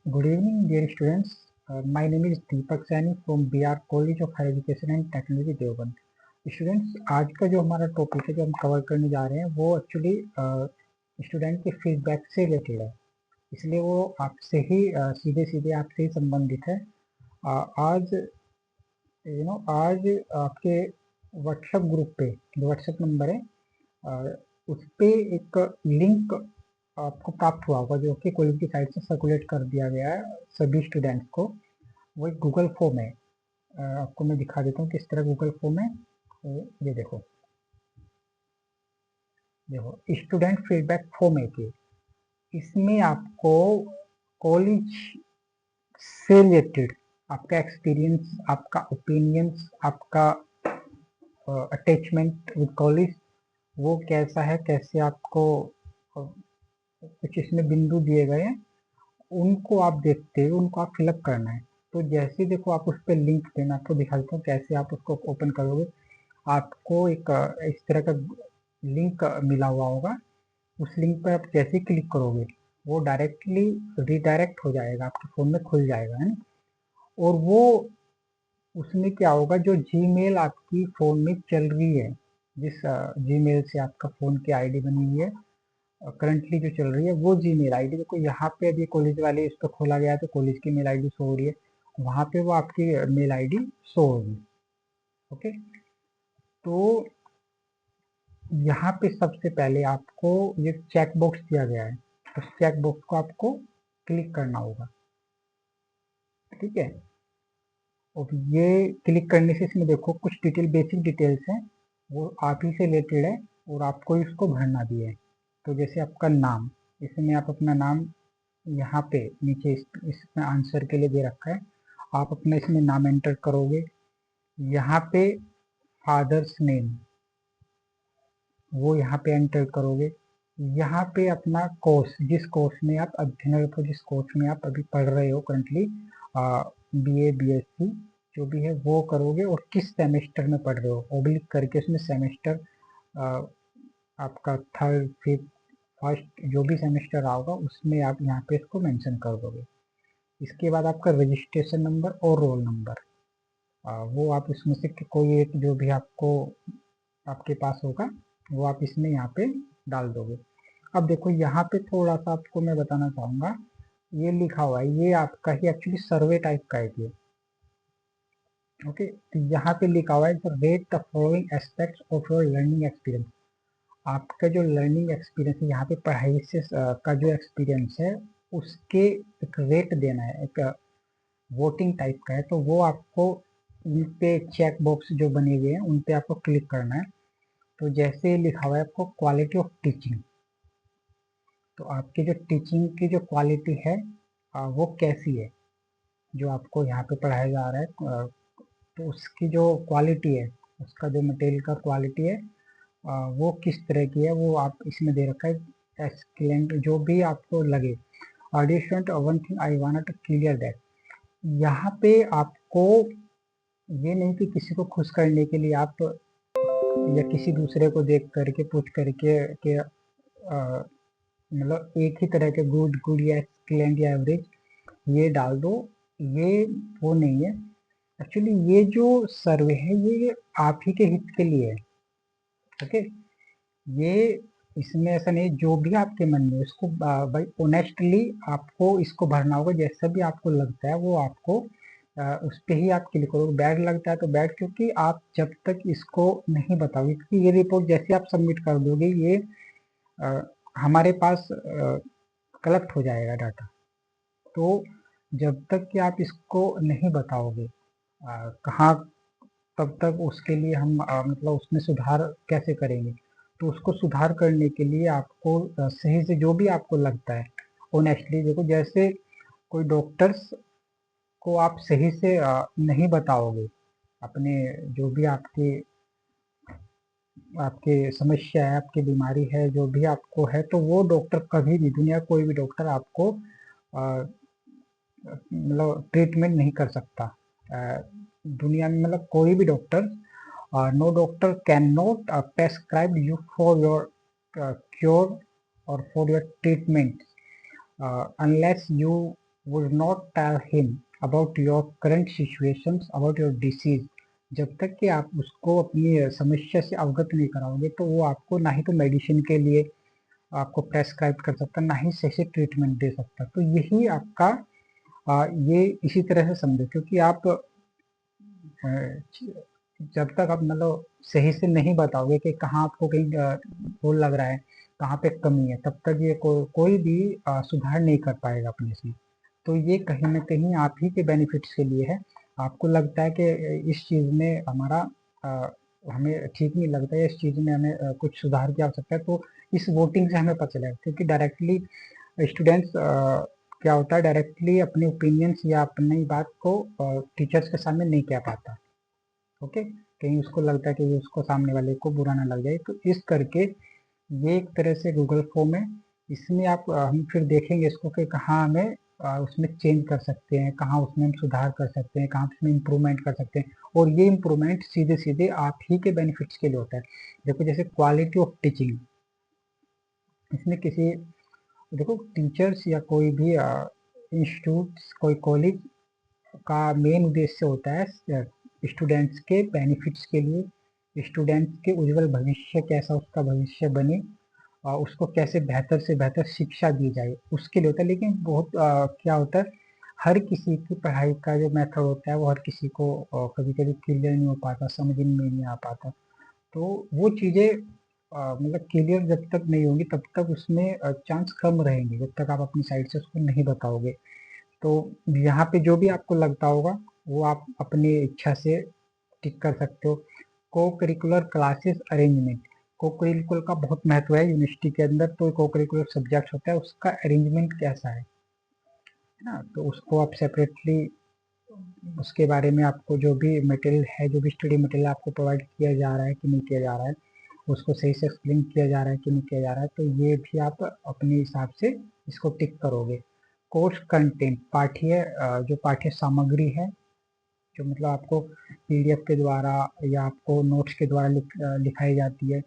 Good evening, dear students. My name is Deepak Saini from BR College of Higher Education and Technology Deoband. Students, आज का जो हमारा topic है जो हम कवर करने जा रहे हैं वो एक्चुअली स्टूडेंट के फीडबैक से रिलेटेड है, इसलिए वो आपसे ही सीधे सीधे आपसे ही संबंधित है. आज आज आपके व्हाट्सएप ग्रुप पे जो व्हाट्सएप नंबर है उस पे एक लिंक आपको प्राप्त हुआ होगा जो कि कॉलेज की साइट से सर्कुलेट कर दिया गया है सभी स्टूडेंट्स को. वो एक गूगल फॉर्म है. आपको मैं दिखा देता हूँ किस तरह गूगल फॉर्म है. ये देखो देखो स्टूडेंट फीडबैक फॉर्म है कि इसमें आपको कॉलेज से रिलेटेड आपका एक्सपीरियंस, आपका ओपिनियंस, आपका अटैचमेंट विद कॉलेज वो कैसा है, कैसे आपको कुछ इसमें बिंदु दिए गए हैं उनको आप देखते हो, उनको आप फिलअप करना है. तो जैसे देखो आप उस पर लिंक पे मैं आपको दिखा देता हूँ कैसे आप उसको ओपन करोगे. आपको एक इस तरह का लिंक मिला हुआ होगा. उस लिंक पर आप जैसे ही क्लिक करोगे वो डायरेक्टली रिडायरेक्ट हो जाएगा, आपके फ़ोन में खुल जाएगा, है ना. और वो उसमें क्या होगा, जो जीमेल आपकी फ़ोन में चल रही है, जिस जीमेल से आपका फ़ोन की आईडी बनी हुई है करंटली जो चल रही है, वो जीमेल आईडी देखो यहाँ पे अभी कॉलेज वाले इस पर खोला गया है तो कॉलेज की मेल आईडी शो हो रही है, वहाँ पे वो आपकी मेल आईडी शो होगी. ओके, तो यहाँ पे सबसे पहले आपको ये चेक बॉक्स दिया गया है, उस चेक बॉक्स को आपको क्लिक करना होगा. ठीक है, और ये क्लिक करने से इसमें देखो कुछ डिटेल, बेसिक डिटेल्स हैं वो आप ही से रिलेटेड है और आपको इसको भरना भी है. तो जैसे आपका नाम, इसमें आप अपना नाम यहाँ पे नीचे इसमें आंसर के लिए दे रखा है, आप अपना इसमें नाम एंटर करोगे. यहाँ पे फादर्स नेम वो यहाँ पे एंटर करोगे. यहाँ पे अपना कोर्स, जिस कोर्स में आप अध्ययनरत हो, जिस कोर्स में आप अभी पढ़ रहे हो करंटली, बीए बीएससी जो भी है वो करोगे और किस सेमेस्टर में पढ़ रहे हो ओब्लिक करके उसमें सेमेस्टर आपका थर्ड फिफ्थ फर्स्ट जो भी सेमेस्टर आओगे उसमें आप यहाँ पे इसको मेंशन कर दोगे. इसके बाद आपका रजिस्ट्रेशन नंबर और रोल नंबर, वो आप इसमें से कोई एक जो भी आपको आपके पास होगा वो आप इसमें यहाँ पे डाल दोगे. अब देखो यहाँ पे थोड़ा सा आपको मैं बताना चाहूँगा, ये लिखा हुआ है ये आपका ही एक्चुअली सर्वे टाइप का है ये. ओके, तो यहाँ पे लिखा हुआ है rate the following aspects of your learning experience. आपका जो लर्निंग एक्सपीरियंस है यहाँ पे पढ़ाई से का जो एक्सपीरियंस है उसके एक रेट देना है, एक वोटिंग टाइप का है. तो वो आपको उन पे चेक बॉक्स जो बने हुए हैं उन पे आपको क्लिक करना है. तो जैसे लिखा हुआ है आपको क्वालिटी ऑफ टीचिंग, तो आपकी जो टीचिंग की जो क्वालिटी है वो कैसी है, जो आपको यहाँ पे पढ़ाया जा रहा है तो उसकी जो क्वालिटी है, उसका जो मटेरियल का क्वालिटी है वो किस तरह की है वो आप इसमें दे रखा है. एक्सलेंट जो भी आपको लगे. Dear student, one thing I want to clear that, यहाँ पे आपको ये नहीं कि किसी को खुश करने के लिए आप या किसी दूसरे को देख करके पूछ करके कि मतलब एक ही तरह के गुड गुड या एक्सलेंट या एवरेज ये डाल दो, ये वो नहीं है. एक्चुअली ये जो सर्वे है ये आप ही के हित के लिए है. ओके, ये इसमें ऐसा नहीं, जो भी आपके मन में इसको भाई ऑनेस्टली आपको इसको भरना होगा. जैसा भी आपको लगता है वो आपको उस पर ही आप क्लिक करोगे. बैड लगता है तो बैड, क्योंकि आप जब तक इसको नहीं बताओगे, क्योंकि ये रिपोर्ट जैसे आप सबमिट कर दोगे ये हमारे पास कलेक्ट हो जाएगा डाटा. तो जब तक कि आप इसको नहीं बताओगे कहाँ, तब तक उसके लिए हम मतलब उसमें सुधार कैसे करेंगे. तो उसको सुधार करने के लिए आपको सही से जो भी आपको लगता है ऑनेस्टली देखो, जैसे कोई डॉक्टर्स को आप सही से नहीं बताओगे अपने जो भी आपकी आपकी समस्या है, आपकी बीमारी है, जो भी आपको है, तो वो डॉक्टर कभी भी दुनिया कोई भी डॉक्टर आपको मतलब ट्रीटमेंट नहीं कर सकता. दुनिया में मतलब कोई भी doctor, no doctor cannot prescribe you for your cure or for your treatment unless you would not tell him about your current situations, about your disease. जब तक कि आप उसको अपनी समस्या से अवगत नहीं कराओगे तो वो आपको ना ही तो मेडिसिन के लिए आपको प्रेस्क्राइब कर सकता, ना ही सही से ट्रीटमेंट दे सकता। तो यही आपका ये इसी तरह से समझो, क्योंकि आप जब तक आप मतलब सही से नहीं बताओगे कि कहाँ आपको कहीं होल लग रहा है, कहाँ पे कमी है, तब तक ये कोई भी सुधार नहीं कर पाएगा अपने से। तो ये कहीं ना कहीं आप ही के बेनिफिट्स के लिए है। आपको लगता है कि इस चीज़ में हमें ठीक नहीं लगता है, इस चीज़ में हमें कुछ सुधार की आवश्यकता है, तो इस वोटिंग से हमें पता चलेगा। क्योंकि डायरेक्टली स्टूडेंट्स क्या होता है, डायरेक्टली अपने ओपिनियंस या अपनी बात को टीचर्स के सामने नहीं कह पाता। ओके, कहीं उसको लगता है कि ये उसको सामने वाले को बुरा ना लग जाए, तो इस करके ये एक तरह से गूगल फॉर्म है। इसमें आप हम फिर देखेंगे इसको कि कहाँ हमें उसमें चेंज कर सकते हैं, कहाँ उसमें हम सुधार कर सकते हैं, कहाँ उसमें इम्प्रूवमेंट कर सकते हैं। और ये इम्प्रूवमेंट सीधे सीधे आप ही के बेनिफिट्स के लिए होता है। देखो जैसे क्वालिटी ऑफ टीचिंग, इसमें किसी देखो टीचर्स या कोई भी इंस्टीट्यूट, कोई कॉलेज का मेन उद्देश्य होता है स्टूडेंट्स के बेनिफिट्स के लिए, स्टूडेंट्स के उज्जवल भविष्य, कैसा उसका भविष्य बने और उसको कैसे बेहतर से बेहतर शिक्षा दी जाए, उसके लिए होता है। लेकिन बहुत क्या होता है, हर किसी की पढ़ाई का जो मेथड होता है वो हर किसी को कभी कभी क्लियर नहीं हो पाता, समझ में नहीं आ पाता। तो वो चीज़ें मतलब क्लियर जब तक नहीं होंगी तब तक उसमें चांस कम रहेंगे, जब तक आप अपनी साइड से उसको नहीं बताओगे। तो यहाँ पे जो भी आपको लगता होगा वो आप अपनी इच्छा से टिक कर सकते हो। को करिकुलर क्लासेस अरेंजमेंट, को करिकुलर का बहुत महत्व है यूनिवर्सिटी के अंदर। तो को करिकुलर सब्जेक्ट होता है, उसका अरेंजमेंट कैसा है ना, तो उसको आप सेपरेटली उसके बारे में आपको जो भी मटेरियल है, जो भी स्टडी मटेरियल आपको प्रोवाइड किया जा रहा है कि नहीं किया जा रहा है, उसको सही से एक्सप्लेन किया जा रहा है कि नहीं किया जा रहा है, तो ये भी आप अपने हिसाब से इसको टिक करोगे। कोर्स कंटेंट, जो पाठ्य सामग्री है, जो मतलब आपको पीडीएफ के द्वारा या आपको नोट्स के द्वारा लिखाई जाती है,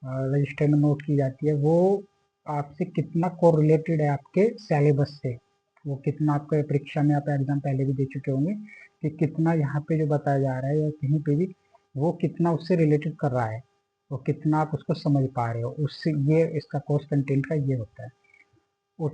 रजिस्टर में नोट की जाती है, वो आपसे कितना कोरिलेटेड है आपके सिलेबस से, वो कितना आपका परीक्षा में आप एग्जाम पहले भी दे चुके होंगे कि कितना यहाँ पे जो बताया जा रहा है या कहीं पे भी वो कितना उससे रिलेटेड कर रहा है, वो कितना आप उसको समझ पा रहे हो, उससे ये इसका कोर्स कंटेंट का ये होता है। और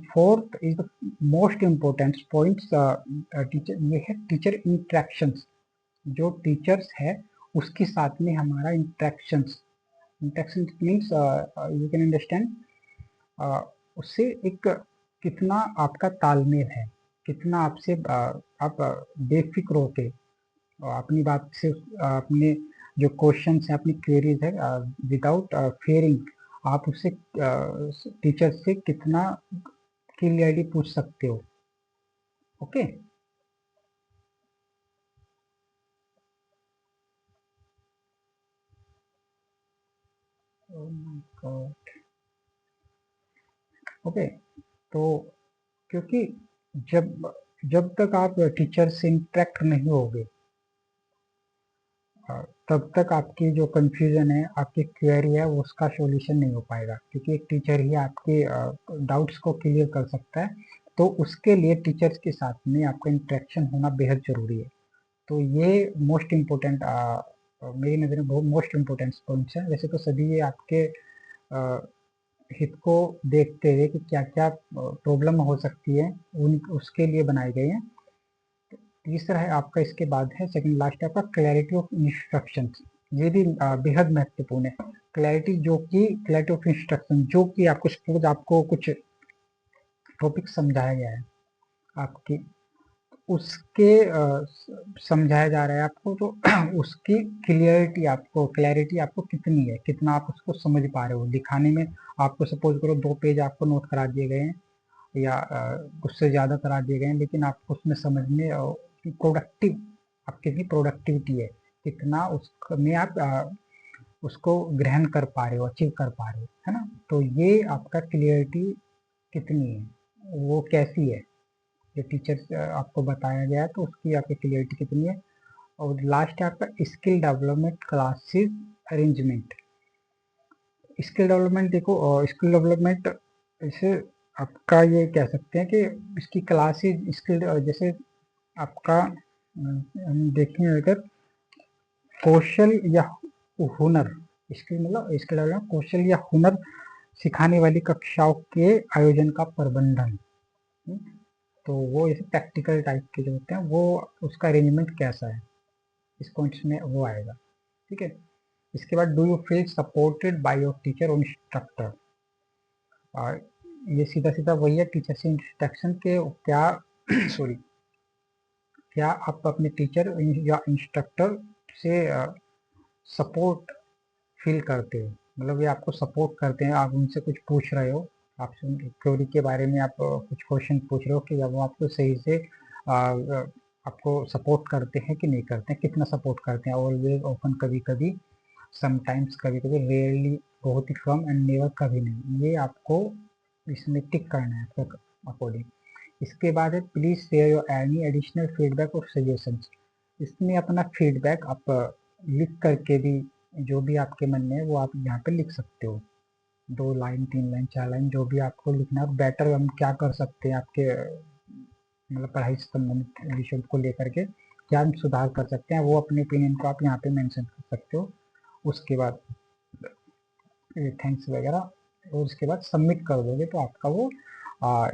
fourth is the most important points, teacher, ये है टीचर इंट्रैक्शंस। जो टीचर्स है उसके साथ में हमारा interactions, interaction means you can understand, उससे एक कितना आपका तालमेल है, कितना आपसे आप बेफिक्र होके अपनी बात से अपने जो क्वेश्चन है, अपनी क्वेरीज है, विदाउट फेयरिंग आप उससे टीचर से कितना क्लियरली पूछ सकते हो। Okay, okay. तो क्योंकि जब जब तक आप टीचर से इंटरेक्ट नहीं होगे तब तक आपकी जो कंफ्यूजन है, आपकी क्वेरी है, वो उसका सॉल्यूशन नहीं हो पाएगा, क्योंकि एक टीचर ही आपके डाउट्स को क्लियर कर सकता है। तो उसके लिए टीचर्स के साथ में आपका इंटरेक्शन होना बेहद ज़रूरी है। तो ये मोस्ट इम्पोर्टेंट, मेरी नज़र में बहुत मोस्ट इम्पोर्टेंट पॉइंट्स हैं। वैसे तो सभी ये आपके हित को देखते हुए कि क्या क्या प्रॉब्लम हो सकती है उन उसके लिए बनाए गए हैं। तीसरा है आपका, इसके बाद है सेकंड लास्ट है आपका क्लैरिटी ऑफ इंस्ट्रक्शन। ये भी बेहद महत्वपूर्ण है। क्लैरिटी ऑफ इंस्ट्रक्शन, जो कि आपको सपोज आपको कुछ टॉपिक समझाया गया है आपकी, उसके समझाया जा रहा है आपको, तो उसकी क्लैरिटी आपको कितनी है, कितना आप उसको समझ पा रहे हो दिखाने में। आपको सपोज करो 2 पेज आपको नोट करा दिए गए हैं या उससे ज़्यादा करा दिए गए हैं, लेकिन आपको उसमें समझने प्रोडक्टिव, आपकी कितनी प्रोडक्टिविटी है, कितना उसमें आप उसको ग्रहण कर पा रहे हो, अचीव कर पा रहे हो, है ना। तो ये आपका क्लियरिटी कितनी है, वो कैसी है, जो टीचर आपको बताया गया है तो उसकी आपकी क्लियरिटी कितनी है। और लास्ट है आपका skill development classes arrangement. Skill development देखो, स्किल डेवलपमेंट ऐसे आपका ये कह सकते हैं कि इसकी क्लासेज स्किल, जैसे आपका हम देखें अगर कौशल या हुनर, स्किल मतलब स्किल डेवलपमेंट, कौशल या हुनर सिखाने वाली कक्षाओं के आयोजन का प्रबंधन। तो वो जैसे प्रैक्टिकल टाइप के जो होते हैं वो उसका अरेंजमेंट कैसा है, इस पॉइंट्स में वो आएगा। ठीक है। इसके बाद do you feel supported by your teacher और इंस्ट्रक्टर। और ये सीधा सीधा वही है, टीचर से इंस्ट्रक्शन के क्या सॉरी, क्या आप अपने टीचर या इंस्ट्रक्टर से सपोर्ट फील करते हो, मतलब ये आपको सपोर्ट करते हैं, आप उनसे कुछ पूछ रहे हो, आपसे थ्योरी के बारे में आप कुछ क्वेश्चन पूछ रहे हो कि वो आपको सही से आपको सपोर्ट करते हैं कि नहीं करते हैं, कितना सपोर्ट करते हैं, ऑलवेज, ऑफन, कभी कभी, समटाइम्स, कभी कभी, रेयरली, बहुत ही कम, एंड नेवर, कभी नहीं। ये आपको इसमें टिक करना है आपके अकॉर्डिंग। इसके बाद है please share your any additional feedback और सजेशंस। इसमें अपना फीडबैक आप लिख करके भी, जो भी आपके मन में है वो आप यहाँ पे लिख सकते हो, 2 लाइन, 3 लाइन, 4 लाइन, जो भी आपको लिखना है। बेटर हम क्या कर सकते हैं आपके मतलब पढ़ाई से संबंधित विषय को लेकर के क्या हम सुधार कर सकते हैं, वो अपने ओपिनियन को आप यहाँ पे मेंशन कर सकते हो। उसके बाद थैंक्स वगैरह, और उसके बाद सबमिट कर दोगे तो आपका वो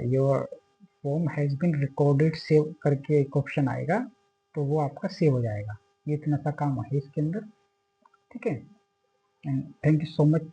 your form has been recorded save करके एक ऑप्शन आएगा, तो वो आपका सेव हो जाएगा। ये इतना सा काम है इसके अंदर। ठीक है। And thank you so much.